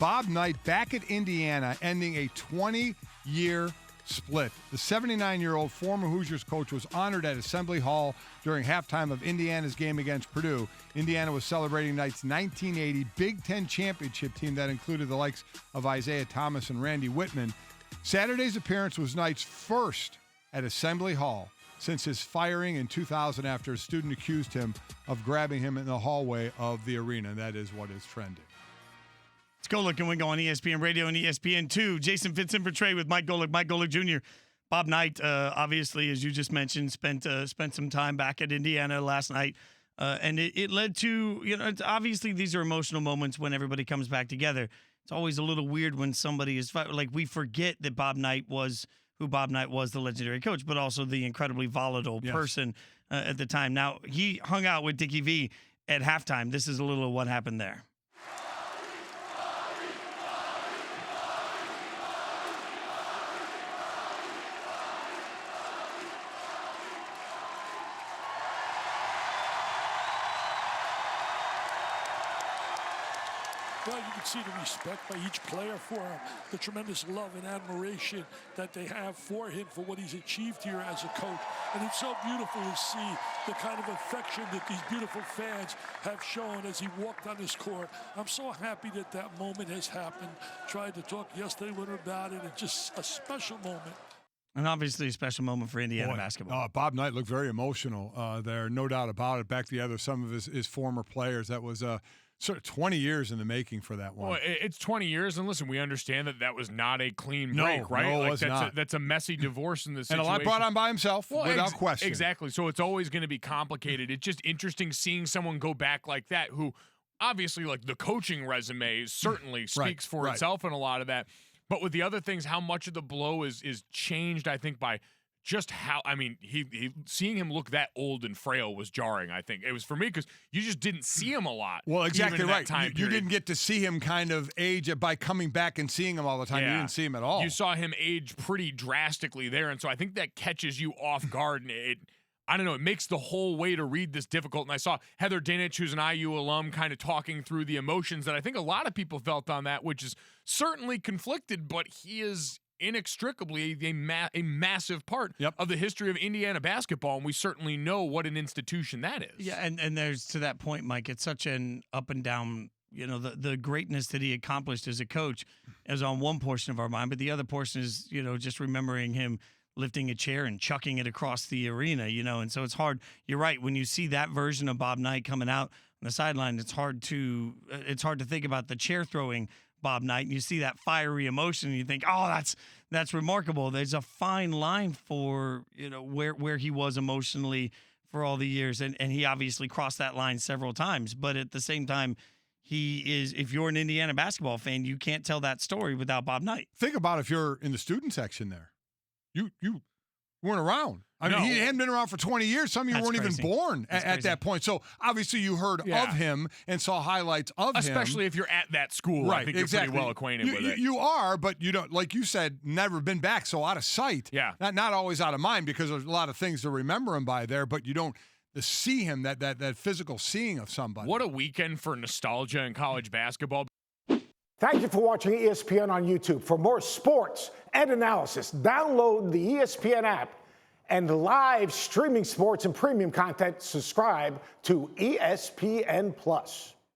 Bob Knight back at Indiana, ending a 20-year split. The 79-year-old former Hoosiers coach was honored at Assembly Hall during halftime of Indiana's game against Purdue. Indiana was celebrating Knight's 1980 Big Ten championship team that included the likes of Isiah Thomas and Randy Whitman. Saturday's appearance was Knight's first at Assembly Hall since his firing in 2000 after a student accused him of grabbing him in the hallway of the arena. That is what is trending. It's Golic and Wingo on ESPN Radio and ESPN2. Jason Fitz in for Trey with Mike Golic Jr. Bob Knight, obviously, as you just mentioned, spent some time back at Indiana last night. And it led to, obviously these are emotional moments when everybody comes back together. It's always a little weird when somebody is, like, we forget that Bob Knight was who Bob Knight was, the legendary coach, but also the incredibly volatile person at the time. Now, he hung out with Dickie V at halftime. This is a little of what happened there. Well, you can see the respect by each player for him, the tremendous love and admiration that they have for him, for what he's achieved here as a coach. And it's so beautiful to see the kind of affection that these beautiful fans have shown as he walked on this court. I'm so happy that that moment has happened. Tried to talk yesterday with him about it. It's just a special moment. And obviously a special moment for Indiana basketball. Bob Knight looked very emotional there, no doubt about it. Back together some of his former players. That was sort of 20 years in the making for that one. Well, it's 20 years, and listen, we understand that was not a clean break, right? No, That's a messy divorce in this and situation. a lot brought on by himself, without question. Exactly. So it's always going to be complicated. It's just interesting seeing someone go back like that, who obviously, like, the coaching resume certainly speaks for itself and a lot of that. But with the other things, how much of the blow is changed, I think, by just how, I mean, he seeing him look that old and frail was jarring, I think. It was for me because you just didn't see him a lot. Well, exactly right. You Period. didn't get to see him kind of age by coming back and seeing him all the time. Yeah. You didn't see him at all. You saw him age pretty drastically there, and so I think that catches you off guard, and I don't know, it makes the whole way to read this difficult. And I saw Heather Dinich, who's an IU alum, kind of talking through the emotions that I think a lot of people felt on that, which is certainly conflicted, but he is inextricably a massive part of the history of Indiana basketball, and we certainly know what an institution that is. Yeah, and there's, to that point, Mike, it's such an up and down, the greatness that he accomplished as a coach is on one portion of our mind, but the other portion is, just remembering him lifting a chair and chucking it across the arena, and so it's hard. You're right. When you see that version of Bob Knight coming out on the sideline, it's hard to think about the chair throwing Bob Knight, and you see that fiery emotion and you think, oh, that's remarkable. There's a fine line for, where he was emotionally for all the years. And he obviously crossed that line several times, but at the same time, if you're an Indiana basketball fan, you can't tell that story without Bob Knight. Think about if you're in the student section there. You weren't around. I mean, he hadn't been around for 20 years. Some of you weren't even born at that point. So obviously you heard of him and saw highlights of him. Especially if you're at that school. Right, I think you're pretty well acquainted with it. You are, but you don't, like you said, never been back, so out of sight. Yeah. Not always out of mind, because there's a lot of things to remember him by there, but you don't see him, that physical seeing of somebody. What a weekend for nostalgia in college basketball. Thank you for watching ESPN on YouTube. For more sports and analysis, download the ESPN app, and live streaming sports and premium content, subscribe to ESPN+.